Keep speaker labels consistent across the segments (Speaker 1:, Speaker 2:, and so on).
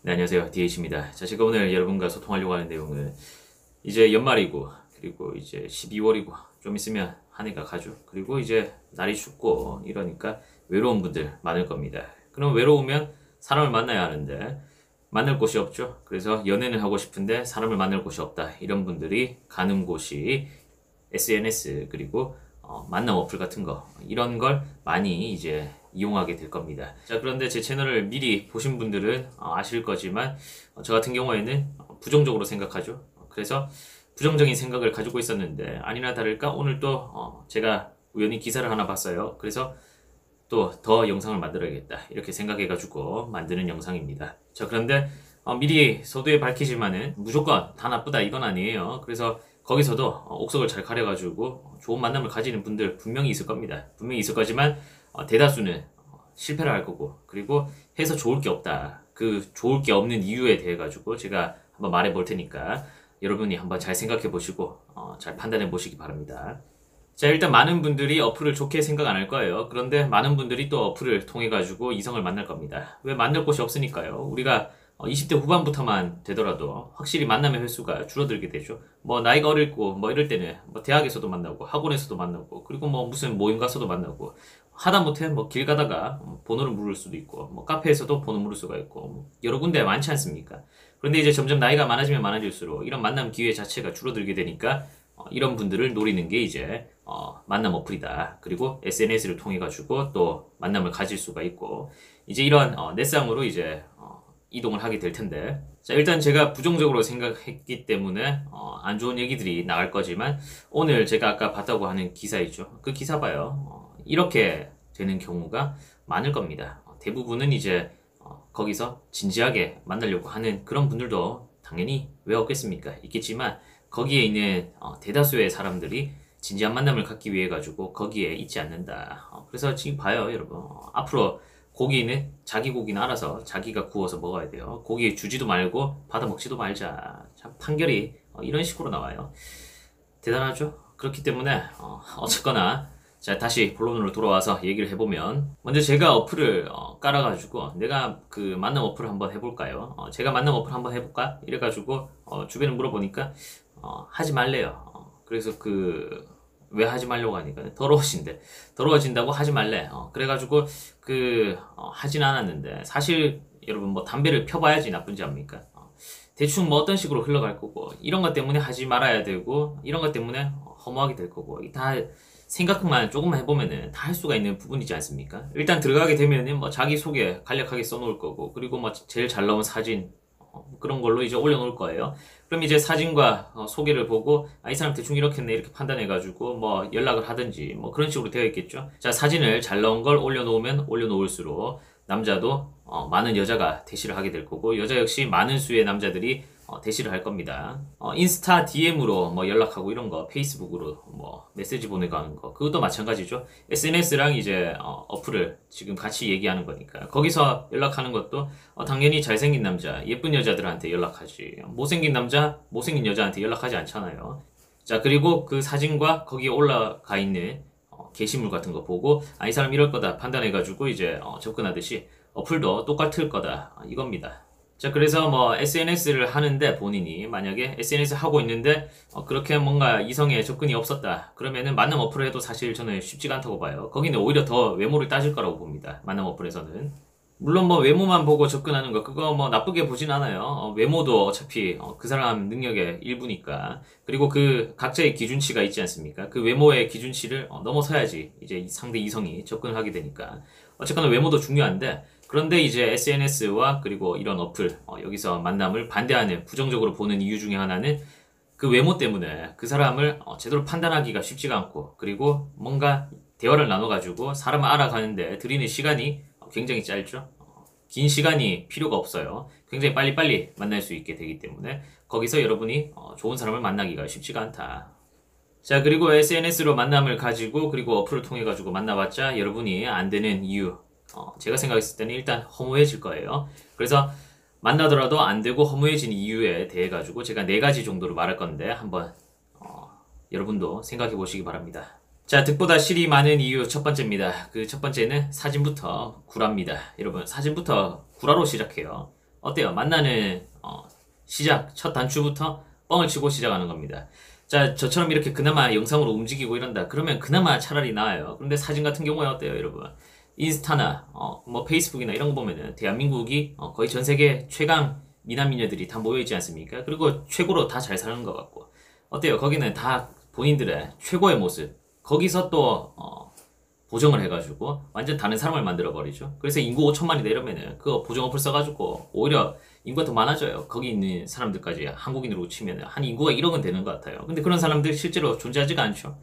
Speaker 1: 네, 안녕하세요. DH입니다. 자, 제가 오늘 여러분과 소통하려고 하는 내용은 이제 연말이고, 그리고 이제 12월이고, 좀 있으면 한 해가 가죠. 그리고 이제 날이 춥고, 이러니까 외로운 분들 많을 겁니다. 그럼 외로우면 사람을 만나야 하는데, 만날 곳이 없죠. 그래서 연애는 하고 싶은데 사람을 만날 곳이 없다. 이런 분들이 가는 곳이 SNS, 그리고 만남 어플 같은 거, 이런 걸 많이 이제 이용하게 될 겁니다. 자, 그런데 제 채널을 미리 보신 분들은 아실 거지만 저 같은 경우에는 부정적으로 생각하죠. 그래서 부정적인 생각을 가지고 있었는데 아니나 다를까 오늘 또 제가 우연히 기사를 하나 봤어요. 그래서 또 더 영상을 만들어야겠다 이렇게 생각해가지고 만드는 영상입니다. 자, 그런데 미리 서두에 밝히지만은 무조건 다 나쁘다 이건 아니에요. 그래서 거기서도 옥석을 잘 가려가지고 좋은 만남을 가지는 분들 분명히 있을 겁니다. 분명히 있을 거지만 대다수는 실패를 할 거고, 그리고 해서 좋을 게 없다. 그 좋을 게 없는 이유에 대해 가지고 제가 한번 말해 볼 테니까 여러분이 한번 잘 생각해 보시고 잘 판단해 보시기 바랍니다. 자, 일단 많은 분들이 어플을 좋게 생각 안 할 거예요. 그런데 많은 분들이 또 어플을 통해 가지고 이성을 만날 겁니다. 왜? 만날 곳이 없으니까요. 우리가 20대 후반부터만 되더라도 확실히 만남의 횟수가 줄어들게 되죠. 뭐 나이가 어리고 뭐 이럴 때는 뭐 대학에서도 만나고 학원에서도 만나고, 그리고 뭐 무슨 모임 가서도 만나고, 하다못해 뭐 길 가다가 번호를 물을 수도 있고, 뭐 카페에서도 번호 물을 수가 있고, 뭐 여러 군데 많지 않습니까? 그런데 이제 점점 나이가 많아지면 많아질수록 이런 만남 기회 자체가 줄어들게 되니까 이런 분들을 노리는 게 이제 만남 어플이다. 그리고 SNS를 통해 가지고 또 만남을 가질 수가 있고, 이제 이런 넷상으로 이제 이동을 하게 될 텐데, 자, 일단 제가 부정적으로 생각했기 때문에 안 좋은 얘기들이 나갈 거지만 오늘 제가 아까 봤다고 하는 기사 있죠. 그 기사 봐요. 이렇게 되는 경우가 많을 겁니다. 대부분은 이제 거기서 진지하게 만나려고 하는 그런 분들도 당연히 왜 없겠습니까? 있겠지만 거기에 있는 대다수의 사람들이 진지한 만남을 갖기 위해 가지고 거기에 있지 않는다. 그래서 지금 봐요, 여러분. 앞으로 고기는 자기 고기는 알아서 자기가 구워서 먹어야 돼요. 고기 주지도 말고 받아 먹지도 말자. 참 판결이 이런 식으로 나와요. 대단하죠? 그렇기 때문에 어쨌거나 자, 다시 본론으로 돌아와서 얘기를 해보면, 먼저 제가 어플을 깔아가지고 내가 그 만남 어플을 한번 해볼까요? 제가 만남 어플 한번 해볼까? 이래가지고 주변에 물어보니까 하지 말래요. 그래서 왜 하지 말려고 하니까 더러워진다고 하지 말래. 그래가지고 하진 않았는데, 사실 여러분 뭐 담배를 펴봐야지 나쁜지 압니까? 대충 뭐 어떤 식으로 흘러갈 거고, 이런 것 때문에 하지 말아야 되고, 이런 것 때문에 허무하게 될 거고, 다 생각만 조금만 해보면은 다 할 수가 있는 부분이지 않습니까? 일단 들어가게 되면은 뭐 자기소개 간략하게 써놓을 거고, 그리고 뭐 제일 잘 나온 사진 그런 걸로 이제 올려놓을 거예요. 그럼 이제 사진과 소개를 보고 이 사람 대충 이렇겠네 이렇게 판단해가지고 뭐 연락을 하든지 뭐 그런 식으로 되어 있겠죠. 자, 사진을 잘 나온 걸 올려놓으면 올려놓을수록 남자도 많은 여자가 대시를 하게 될 거고, 여자 역시 많은 수의 남자들이 대시를 할 겁니다. 인스타 DM으로 뭐 연락하고 이런 거, 페이스북으로 뭐 메시지 보내고 하는 거, 그것도 마찬가지죠. SNS랑 이제 어플을 지금 같이 얘기하는 거니까 거기서 연락하는 것도 당연히 잘생긴 남자, 예쁜 여자들한테 연락하지, 못생긴 남자, 못생긴 여자한테 연락하지 않잖아요. 자, 그리고 그 사진과 거기에 올라가 있는 게시물 같은 거 보고 이 사람 이럴 거다 판단해가지고 이제 접근하듯이 어플도 똑같을 거다, 이겁니다. 자, 그래서 뭐 SNS를 하는데 본인이 만약에 SNS 하고 있는데 그렇게 뭔가 이성에 접근이 없었다 그러면은 만남 어플을 해도 사실 저는 쉽지가 않다고 봐요. 거기는 오히려 더 외모를 따질 거라고 봅니다. 만남 어플에서는. 물론 뭐 외모만 보고 접근하는 거 그거 뭐 나쁘게 보진 않아요. 외모도 어차피 그 사람 능력의 일부니까. 그리고 그 각자의 기준치가 있지 않습니까? 그 외모의 기준치를 넘어서야지 이제 상대 이성이 접근을 하게 되니까. 어쨌거나 외모도 중요한데, 그런데 이제 SNS와 그리고 이런 어플, 여기서 만남을 반대하는, 부정적으로 보는 이유 중에 하나는 그 외모 때문에 그 사람을 제대로 판단하기가 쉽지가 않고, 그리고 뭔가 대화를 나눠가지고 사람을 알아가는데 들이는 시간이 굉장히 짧죠. 긴 시간이 필요가 없어요. 굉장히 빨리빨리 만날 수 있게 되기 때문에 거기서 여러분이 좋은 사람을 만나기가 쉽지가 않다. 자, 그리고 SNS로 만남을 가지고 그리고 어플을 통해 가지고 만나봤자 여러분이 안 되는 이유, 제가 생각했을 때는 일단 허무해질 거예요. 그래서 만나더라도 안 되고 허무해진 이유에 대해 가지고 제가 4가지 정도로 말할 건데 한번 여러분도 생각해 보시기 바랍니다. 자, 득보다 실이 많은 이유 첫 번째입니다. 그 첫 번째는 사진부터 구라입니다. 여러분, 사진부터 구라로 시작해요. 어때요? 만나는 시작 첫 단추부터 뻥을 치고 시작하는 겁니다. 자, 저처럼 이렇게 그나마 영상으로 움직이고 이런다. 그러면 그나마 차라리 나아요. 그런데 사진 같은 경우에 어때요, 여러분? 인스타나 뭐 페이스북이나 이런 거 보면은 대한민국이 거의 전 세계 최강 미남 미녀들이 다 모여 있지 않습니까? 그리고 최고로 다 잘 사는 것 같고 어때요? 거기는 다 본인들의 최고의 모습 거기서 또 보정을 해가지고 완전 다른 사람을 만들어 버리죠. 그래서 인구 5천만이다 이러면은 그거 보정 어플 써가지고 오히려 인구가 더 많아져요. 거기 있는 사람들까지 한국인으로 치면은 한 인구가 1억은 되는 것 같아요. 근데 그런 사람들 실제로 존재하지가 않죠.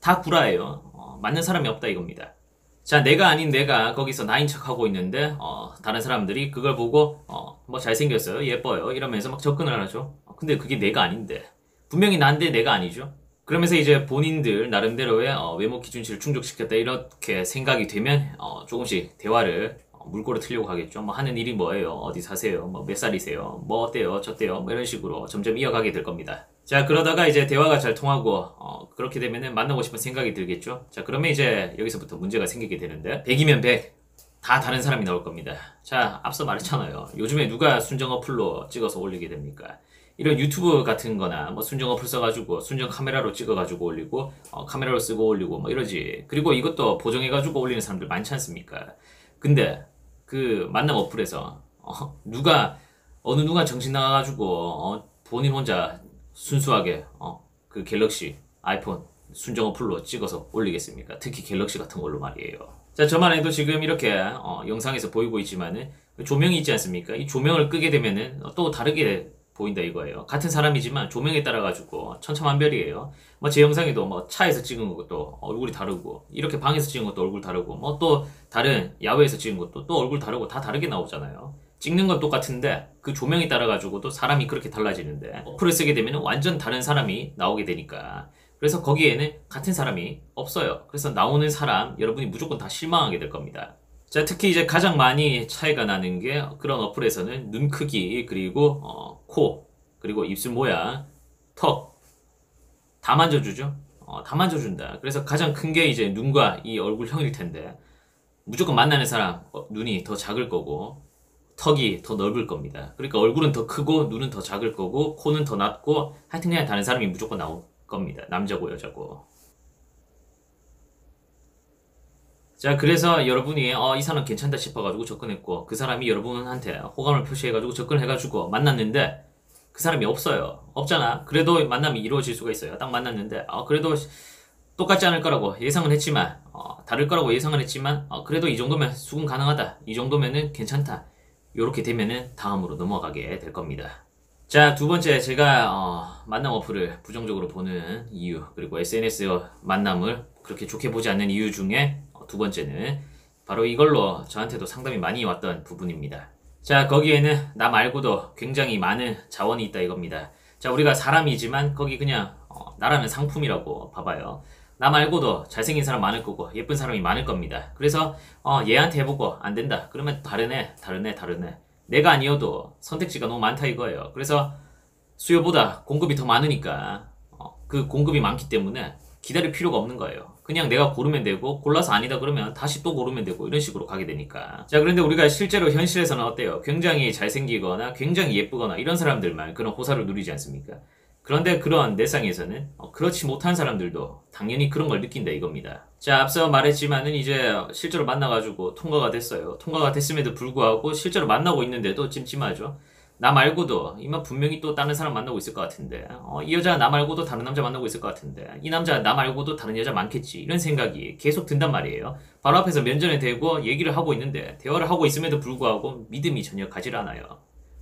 Speaker 1: 다 구라예요. 맞는 사람이 없다 이겁니다. 자, 내가 아닌 내가 거기서 나인 척하고 있는데 다른 사람들이 그걸 보고 뭐 잘생겼어요, 예뻐요 이러면서 막 접근을 하죠. 근데 그게 내가 아닌데 분명히 난데 내가 아니죠. 그러면서 이제 본인들 나름대로의 외모 기준치를 충족시켰다 이렇게 생각이 되면 조금씩 대화를 물꼬를 트려고 하겠죠. 뭐 하는 일이 뭐예요? 어디 사세요? 뭐 몇 살이세요? 뭐 어때요? 저때요? 뭐 이런 식으로 점점 이어가게 될 겁니다. 자, 그러다가 이제 대화가 잘 통하고 그렇게 되면은 만나고 싶은 생각이 들겠죠. 자, 그러면 이제 여기서부터 문제가 생기게 되는데 100이면 100 다 다른 사람이 나올 겁니다. 자, 앞서 말했잖아요. 요즘에 누가 순정 어플로 찍어서 올리게 됩니까? 이런 유튜브 같은 거나 뭐 순정 어플 써가지고 순정 카메라로 찍어가지고 올리고 카메라로 쓰고 올리고 뭐 이러지. 그리고 이것도 보정해가지고 올리는 사람들 많지 않습니까? 근데 그 만남 어플에서 어느 누가 정신 나가가지고 본인 혼자 순수하게 그 갤럭시 아이폰 순정 어플로 찍어서 올리겠습니까? 특히 갤럭시 같은 걸로 말이에요. 자, 저만 해도 지금 이렇게 영상에서 보이고 있지만은 조명이 있지 않습니까? 이 조명을 끄게 되면은 또 다르게 보인다 이거예요. 같은 사람이지만 조명에 따라 가지고 천차만별이에요. 뭐 제 영상에도 뭐 차에서 찍은 것도 얼굴이 다르고 이렇게 방에서 찍은 것도 얼굴 다르고 뭐 또 다른 야외에서 찍은 것도 또 얼굴 다르고 다 다르게 나오잖아요. 찍는 건 똑같은데 그 조명에 따라 가지고도 사람이 그렇게 달라지는데 어플을 쓰게 되면 완전 다른 사람이 나오게 되니까 그래서 거기에는 같은 사람이 없어요. 그래서 나오는 사람 여러분이 무조건 다 실망하게 될 겁니다. 자, 특히 이제 가장 많이 차이가 나는 게 그런 어플에서는 눈 크기 그리고 코 그리고 입술 모양 턱 다 만져주죠. 다 만져준다. 그래서 가장 큰 게 이제 눈과 이 얼굴형일 텐데 무조건 만나는 사람 눈이 더 작을 거고 턱이 더 넓을 겁니다. 그러니까 얼굴은 더 크고 눈은 더 작을 거고 코는 더 낮고 하여튼 그냥 다른 사람이 무조건 나올 겁니다. 남자고 여자고. 자, 그래서 여러분이 이 사람 괜찮다 싶어가지고 접근했고 그 사람이 여러분한테 호감을 표시해가지고 접근해가지고 만났는데 그 사람이 없어요. 없잖아. 그래도 만남이 이루어질 수가 있어요. 딱 만났는데 그래도 똑같지 않을 거라고 예상은 했지만 다를 거라고 예상은 했지만 그래도 이 정도면 수긍 가능하다. 이 정도면은 괜찮다. 요렇게 되면은 다음으로 넘어가게 될 겁니다. 자, 두 번째 제가 만남 어플을 부정적으로 보는 이유 그리고 SNS 만남을 그렇게 좋게 보지 않는 이유 중에 두 번째는 바로 이걸로 저한테도 상담이 많이 왔던 부분입니다. 자, 거기에는 나 말고도 굉장히 많은 자원이 있다 이겁니다. 자, 우리가 사람이지만 거기 그냥 나라는 상품이라고 봐봐요. 나 말고도 잘생긴 사람 많을 거고 예쁜 사람이 많을 겁니다. 그래서 얘한테 해보고 안 된다. 그러면 다른 애. 내가 아니어도 선택지가 너무 많다 이거예요. 그래서 수요보다 공급이 더 많으니까 그 공급이 많기 때문에 기다릴 필요가 없는 거예요. 그냥 내가 고르면 되고 골라서 아니다 그러면 다시 또 고르면 되고 이런 식으로 가게 되니까. 자, 그런데 우리가 실제로 현실에서는 어때요? 굉장히 잘생기거나 굉장히 예쁘거나 이런 사람들만 그런 호사를 누리지 않습니까? 그런데 그런 내상에서는 그렇지 못한 사람들도 당연히 그런 걸 느낀다 이겁니다. 자, 앞서 말했지만은 이제 실제로 만나가지고 통과가 됐어요. 통과가 됐음에도 불구하고 실제로 만나고 있는데도 찜찜하죠. 나 말고도 이만 분명히 또 다른 사람 만나고 있을 것 같은데 이 여자 나 말고도 다른 남자 만나고 있을 것 같은데 이 남자 나 말고도 다른 여자 많겠지 이런 생각이 계속 든단 말이에요. 바로 앞에서 면전에 대고 얘기를 하고 있는데 대화를 하고 있음에도 불구하고 믿음이 전혀 가질 않아요.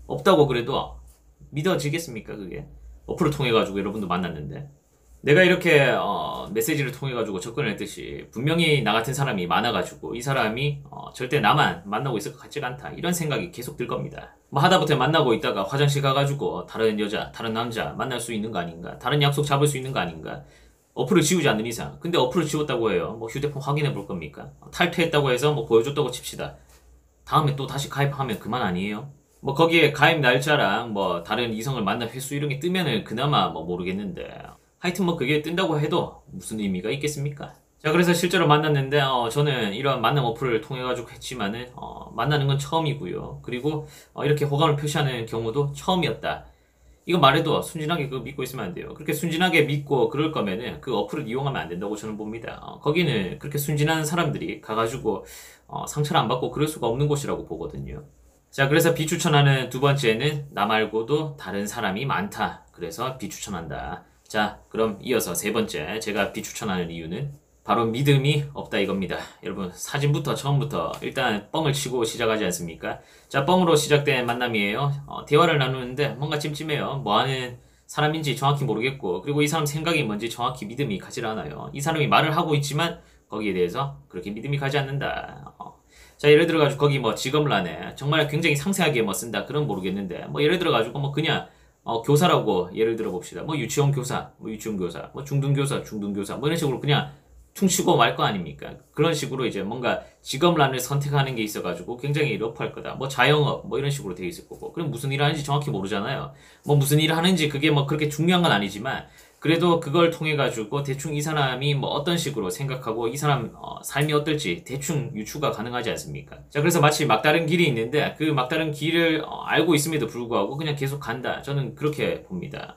Speaker 1: 없다고 그래도 믿어지겠습니까 그게? 어플을 통해 가지고 여러분도 만났는데 내가 이렇게 메시지를 통해 가지고 접근을 했듯이 분명히 나 같은 사람이 많아 가지고 이 사람이 절대 나만 만나고 있을 것 같지가 않다 이런 생각이 계속 들 겁니다. 뭐 하다못해 만나고 있다가 화장실 가가지고 다른 여자 다른 남자 만날 수 있는 거 아닌가, 다른 약속 잡을 수 있는 거 아닌가, 어플을 지우지 않는 이상. 근데 어플을 지웠다고 해요 뭐 휴대폰 확인해 볼 겁니까? 탈퇴했다고 해서 뭐 보여줬다고 칩시다. 다음에 또 다시 가입하면 그만 아니에요? 뭐 거기에 가입 날짜랑 뭐 다른 이성을 만난 횟수 이런 게 뜨면은 그나마 뭐 모르겠는데 하여튼 뭐 그게 뜬다고 해도 무슨 의미가 있겠습니까? 자, 그래서 실제로 만났는데, 저는 이런 만남 어플을 통해가지고 했지만은, 만나는 건 처음이고요. 그리고, 이렇게 호감을 표시하는 경우도 처음이었다. 이거 말해도 순진하게 그거 믿고 있으면 안 돼요. 그렇게 순진하게 믿고 그럴 거면은 그 어플을 이용하면 안 된다고 저는 봅니다. 거기는 그렇게 순진한 사람들이 가가지고, 상처를 안 받고 그럴 수가 없는 곳이라고 보거든요. 자, 그래서 비추천하는 두 번째는 나 말고도 다른 사람이 많다. 그래서 비추천한다. 자, 그럼 이어서 세 번째 제가 비추천하는 이유는 바로 믿음이 없다 이겁니다. 여러분, 사진부터 처음부터 일단 뻥을 치고 시작하지 않습니까? 자, 뻥으로 시작된 만남이에요. 대화를 나누는데 뭔가 찜찜해요. 뭐 하는 사람인지 정확히 모르겠고, 그리고 이 사람 생각이 뭔지 정확히 믿음이 가지 않아요. 이 사람이 말을 하고 있지만 거기에 대해서 그렇게 믿음이 가지 않는다. 자, 예를 들어가지고 거기 뭐 직업란에 정말 굉장히 상세하게 뭐 쓴다. 그런 모르겠는데, 뭐 예를 들어가지고 뭐 그냥 교사라고 예를 들어 봅시다. 뭐 유치원 교사, 뭐 유치원 교사, 뭐 중등교사, 중등교사, 뭐 이런 식으로 그냥 퉁치고 말 거 아닙니까? 그런 식으로 이제 뭔가 직업란을 선택하는 게 있어가지고 굉장히 러프할 거다. 뭐 자영업, 뭐 이런 식으로 돼 있을 거고. 그럼 무슨 일을 하는지 정확히 모르잖아요. 뭐 무슨 일을 하는지 그게 뭐 그렇게 중요한 건 아니지만, 그래도 그걸 통해 가지고 대충 이 사람이 뭐 어떤 식으로 생각하고 이 사람 삶이 어떨지 대충 유추가 가능하지 않습니까? 자, 그래서 마치 막다른 길이 있는데 그 막다른 길을 알고 있음에도 불구하고 그냥 계속 간다. 저는 그렇게 봅니다.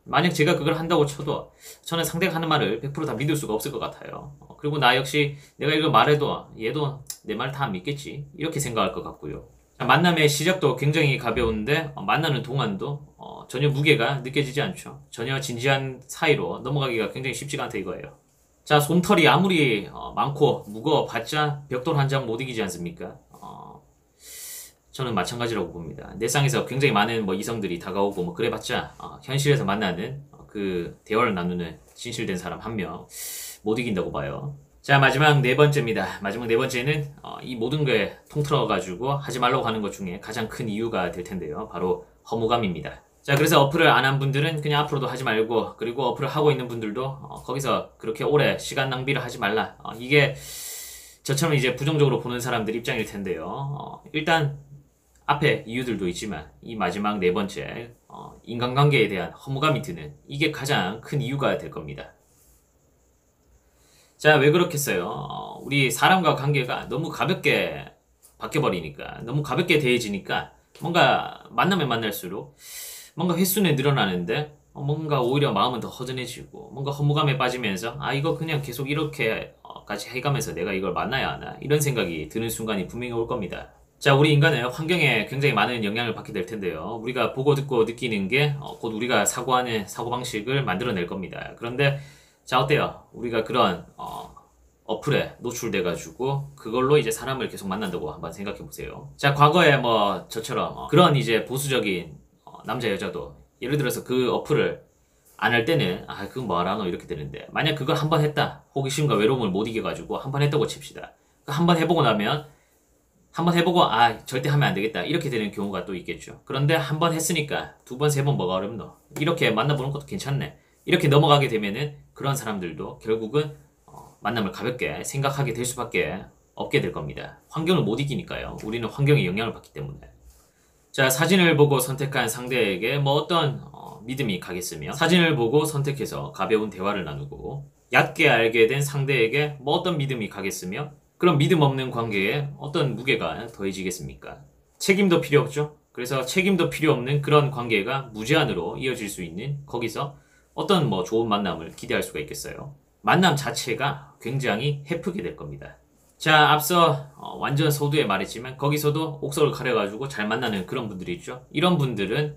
Speaker 1: 만약 제가 그걸 한다고 쳐도 저는 상대가 하는 말을 100%다 믿을 수가 없을 것 같아요. 그리고 나 역시 내가 이걸 말해도 얘도 내 말 다 믿겠지. 이렇게 생각할 것 같고요. 자, 만남의 시작도 굉장히 가벼운데 만나는 동안도 전혀 무게가 느껴지지 않죠. 전혀 진지한 사이로 넘어가기가 굉장히 쉽지가 않다 이거예요. 자, 솜털이 아무리 많고 무거워봤자 벽돌 한 장 못 이기지 않습니까? 저는 마찬가지라고 봅니다. 내 쌍에서 굉장히 많은 뭐 이성들이 다가오고 뭐 그래봤자 현실에서 만나는 그 대화를 나누는 진실된 사람 한 명 못 이긴다고 봐요. 자, 마지막 네 번째입니다. 마지막 네 번째는 이 모든 거에 통틀어가지고 하지 말라고 하는 것 중에 가장 큰 이유가 될 텐데요. 바로 허무감입니다. 자, 그래서 어플을 안 한 분들은 그냥 앞으로도 하지 말고, 그리고 어플을 하고 있는 분들도 거기서 그렇게 오래 시간 낭비를 하지 말라. 이게 저처럼 이제 부정적으로 보는 사람들 입장일 텐데요. 일단 앞에 이유들도 있지만 이 마지막 네 번째 인간관계에 대한 허무감이 드는 이게 가장 큰 이유가 될 겁니다. 자, 왜 그렇겠어요? 우리 사람과 관계가 너무 가볍게 바뀌어버리니까, 너무 가볍게 대해지니까 뭔가 만나면 만날수록 뭔가 횟수는 늘어나는데 뭔가 오히려 마음은 더 허전해지고 뭔가 허무감에 빠지면서 이거 그냥 계속 이렇게 같이 해가면서 내가 이걸 만나야 하나 이런 생각이 드는 순간이 분명히 올 겁니다. 자, 우리 인간은 환경에 굉장히 많은 영향을 받게 될 텐데요. 우리가 보고 듣고 느끼는 게 곧 우리가 사고하는 사고방식을 만들어낼 겁니다. 그런데 자, 어때요? 우리가 그런 어플에 노출돼가지고 그걸로 이제 사람을 계속 만난다고 한번 생각해 보세요. 자, 과거에 뭐 저처럼 그런 이제 보수적인 남자 여자도 예를 들어서 그 어플을 안 할 때는 그건 뭐하라노 이렇게 되는데, 만약 그걸 한번 했다, 호기심과 외로움을 못 이겨가지고 한번 했다고 칩시다. 한번 해보고 나면 한번 해보고 절대 하면 안 되겠다 이렇게 되는 경우가 또 있겠죠. 그런데 한번 했으니까 두 번, 세 번 뭐가 어렵노? 이렇게 만나보는 것도 괜찮네. 이렇게 넘어가게 되면은 그런 사람들도 결국은 만남을 가볍게 생각하게 될 수밖에 없게 될 겁니다. 환경을 못 이기니까요. 우리는 환경에 영향을 받기 때문에. 자, 사진을 보고 선택한 상대에게 뭐 어떤 믿음이 가겠으며, 사진을 보고 선택해서 가벼운 대화를 나누고 얕게 알게 된 상대에게 뭐 어떤 믿음이 가겠으며, 그런 믿음 없는 관계에 어떤 무게가 더해지겠습니까? 책임도 필요 없죠. 그래서 책임도 필요 없는 그런 관계가 무제한으로 이어질 수 있는, 거기서 어떤 뭐 좋은 만남을 기대할 수가 있겠어요. 만남 자체가 굉장히 해프게 될 겁니다. 자, 앞서 완전 서두에 말했지만 거기서도 옥석을 가려가지고 잘 만나는 그런 분들이 있죠. 이런 분들은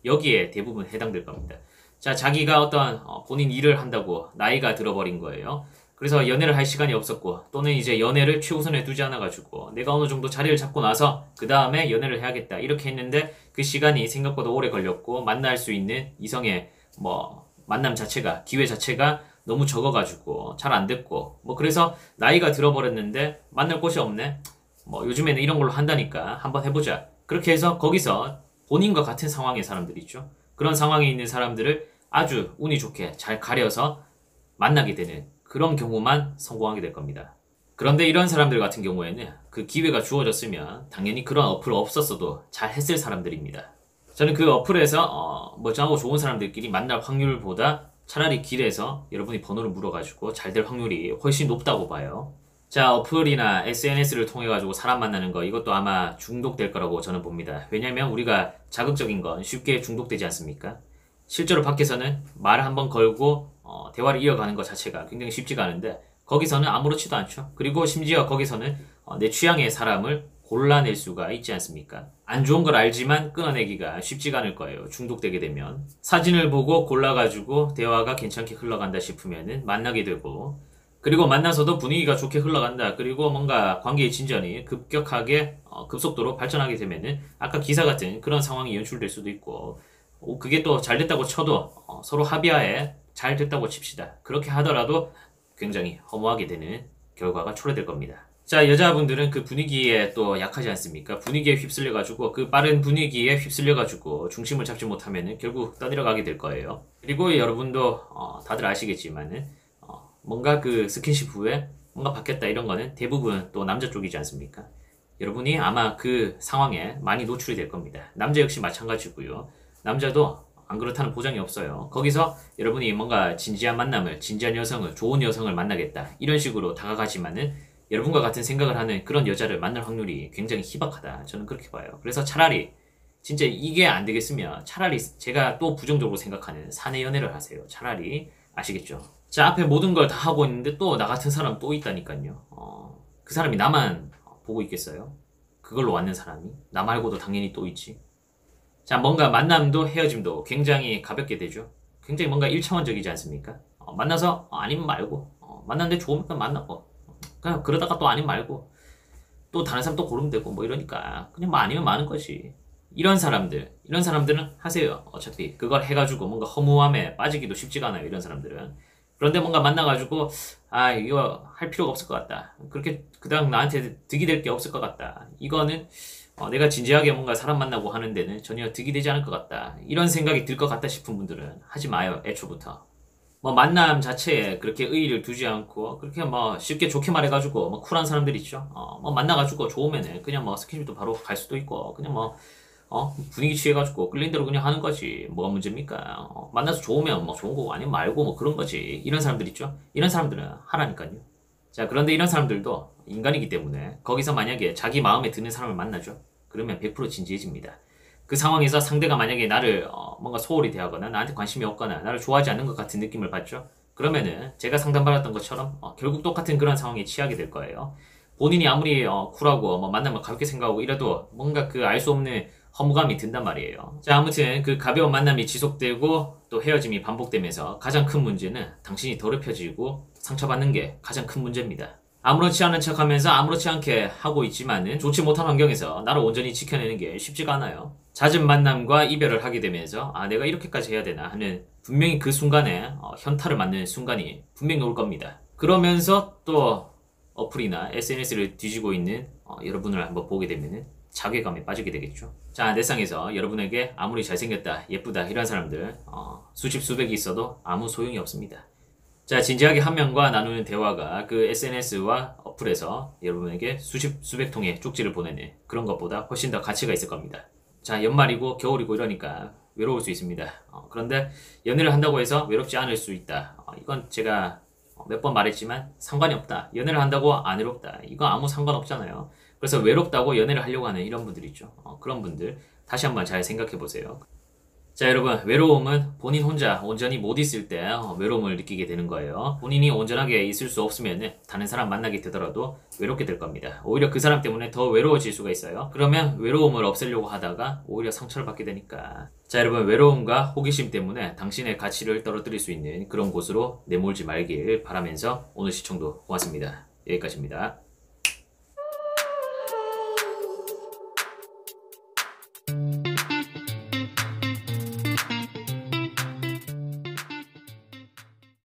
Speaker 1: 여기에 대부분 해당될 겁니다. 자, 자기가 어떤 본인 일을 한다고 나이가 들어버린 거예요. 그래서 연애를 할 시간이 없었고, 또는 이제 연애를 최우선에 두지 않아가지고 내가 어느 정도 자리를 잡고 나서 그 다음에 연애를 해야겠다 이렇게 했는데 그 시간이 생각보다 오래 걸렸고 만날 수 있는 이성의 뭐 만남 자체가, 기회 자체가 너무 적어가지고 잘 안 됐고, 뭐 그래서 나이가 들어버렸는데 만날 곳이 없네, 뭐 요즘에는 이런 걸로 한다니까 한번 해보자, 그렇게 해서 거기서 본인과 같은 상황의 사람들이 있죠. 그런 상황에 있는 사람들을 아주 운이 좋게 잘 가려서 만나게 되는 그런 경우만 성공하게 될 겁니다. 그런데 이런 사람들 같은 경우에는 그 기회가 주어졌으면 당연히 그런 어플 없었어도 잘 했을 사람들입니다. 저는 그 어플에서 멀쩡하고 좋은 사람들끼리 만날 확률보다 차라리 길에서 여러분이 번호를 물어가지고 잘 될 확률이 훨씬 높다고 봐요. 자, 어플이나 SNS를 통해 가지고 사람 만나는 거 이것도 아마 중독될 거라고 저는 봅니다. 왜냐면 우리가 자극적인 건 쉽게 중독되지 않습니까? 실제로 밖에서는 말 한번 걸고 대화를 이어가는 것 자체가 굉장히 쉽지가 않은데 거기서는 아무렇지도 않죠. 그리고 심지어 거기서는 내 취향의 사람을 골라낼 수가 있지 않습니까? 안 좋은 걸 알지만 끊어내기가 쉽지가 않을 거예요. 중독되게 되면. 사진을 보고 골라가지고 대화가 괜찮게 흘러간다 싶으면은 만나게 되고, 그리고 만나서도 분위기가 좋게 흘러간다. 그리고 뭔가 관계의 진전이 급격하게 급속도로 발전하게 되면은 아까 기사 같은 그런 상황이 연출될 수도 있고, 그게 또 잘 됐다고 쳐도 서로 합의하에 잘 됐다고 칩시다. 그렇게 하더라도 굉장히 허무하게 되는 결과가 초래될 겁니다. 자, 여자분들은 그 분위기에 또 약하지 않습니까? 분위기에 휩쓸려가지고 그 빠른 분위기에 휩쓸려가지고 중심을 잡지 못하면은 결국 떠내려가게 될 거예요. 그리고 여러분도 다들 아시겠지만은 뭔가 그 스킨십 후에 뭔가 바뀌었다 이런 거는 대부분 또 남자 쪽이지 않습니까? 여러분이 아마 그 상황에 많이 노출이 될 겁니다. 남자 역시 마찬가지고요. 남자도 안 그렇다는 보장이 없어요. 거기서 여러분이 뭔가 진지한 만남을, 진지한 여성을, 좋은 여성을 만나겠다 이런 식으로 다가가지만은 여러분과 같은 생각을 하는 그런 여자를 만날 확률이 굉장히 희박하다. 저는 그렇게 봐요. 그래서 차라리 진짜 이게 안 되겠으면 차라리 제가 또 부정적으로 생각하는 사내 연애를 하세요. 차라리. 아시겠죠? 자, 앞에 모든 걸 다 하고 있는데 또 나 같은 사람 또 있다니까요. 그 사람이 나만 보고 있겠어요? 그걸로 왔는 사람이? 나 말고도 당연히 또 있지. 자, 뭔가 만남도 헤어짐도 굉장히 가볍게 되죠. 굉장히 뭔가 1차원적이지 않습니까? 만나서 아니면 말고 만났는데 좋으면 만나고 그냥 그러다가 또 아니면 말고 또 다른 사람 또 고르면 되고 뭐 이러니까 그냥 뭐 아니면 마는 거지. 이런 사람들은 하세요. 어차피 그걸 해가지고 뭔가 허무함에 빠지기도 쉽지가 않아요. 이런 사람들은. 그런데 뭔가 만나가지고 이거 할 필요가 없을 것 같다. 그렇게 그다음 나한테 득이 될 게 없을 것 같다. 이거는 내가 진지하게 뭔가 사람 만나고 하는 데는 전혀 득이 되지 않을 것 같다. 이런 생각이 들 것 같다 싶은 분들은 하지 마요. 애초부터. 뭐 만남 자체에 그렇게 의의를 두지 않고 그렇게 뭐 쉽게 좋게 말해가지고 뭐 쿨한 사람들 있죠. 뭐 만나가지고 좋으면은 그냥 뭐 스킨십도 바로 갈 수도 있고 그냥 뭐 분위기 취해가지고 끌린 대로 그냥 하는 거지. 뭐가 문제입니까? 만나서 좋으면 뭐 좋은 거고 아니면 말고 뭐 그런 거지. 이런 사람들 있죠. 이런 사람들은 하라니까요. 자, 그런데 이런 사람들도 인간이기 때문에 거기서 만약에 자기 마음에 드는 사람을 만나죠. 그러면 100% 진지해집니다. 그 상황에서 상대가 만약에 나를 뭔가 소홀히 대하거나 나한테 관심이 없거나 나를 좋아하지 않는 것 같은 느낌을 받죠. 그러면은 제가 상담받았던 것처럼 결국 똑같은 그런 상황에 취하게 될 거예요. 본인이 아무리 쿨하고 뭐 만나면 가볍게 생각하고 이래도 뭔가 그 알 수 없는 허무감이 든단 말이에요. 자, 아무튼 그 가벼운 만남이 지속되고 또 헤어짐이 반복되면서 가장 큰 문제는 당신이 더럽혀지고 상처받는 게 가장 큰 문제입니다. 아무렇지 않은 척 하면서 아무렇지 않게 하고 있지만은 좋지 못한 환경에서 나를 온전히 지켜내는 게 쉽지가 않아요. 잦은 만남과 이별을 하게 되면서 내가 이렇게까지 해야 되나 하는 분명히 그 순간에 현타를 맞는 순간이 분명히 올 겁니다. 그러면서 또 어플이나 SNS를 뒤지고 있는 여러분을 한번 보게 되면은 자괴감에 빠지게 되겠죠. 자, 내상에서 여러분에게 아무리 잘생겼다, 예쁘다 이런 사람들 수십 수백이 있어도 아무 소용이 없습니다. 자, 진지하게 한 명과 나누는 대화가 그 SNS와 어플에서 여러분에게 수십 수백 통의 쪽지를 보내는 그런 것보다 훨씬 더 가치가 있을 겁니다. 자, 연말이고 겨울이고 이러니까 외로울 수 있습니다. 그런데 연애를 한다고 해서 외롭지 않을 수 있다. 이건 제가 몇 번 말했지만 상관이 없다. 연애를 한다고 안 외롭다. 이거 아무 상관없잖아요. 그래서 외롭다고 연애를 하려고 하는 이런 분들 있죠. 그런 분들 다시 한번 잘 생각해 보세요. 자, 여러분, 외로움은 본인 혼자 온전히 못 있을 때 외로움을 느끼게 되는 거예요. 본인이 온전하게 있을 수 없으면 다른 사람 만나게 되더라도 외롭게 될 겁니다. 오히려 그 사람 때문에 더 외로워질 수가 있어요. 그러면 외로움을 없애려고 하다가 오히려 상처를 받게 되니까. 자, 여러분, 외로움과 호기심 때문에 당신의 가치를 떨어뜨릴 수 있는 그런 곳으로 내몰지 말길 바라면서 오늘 시청도 고맙습니다. 여기까지입니다.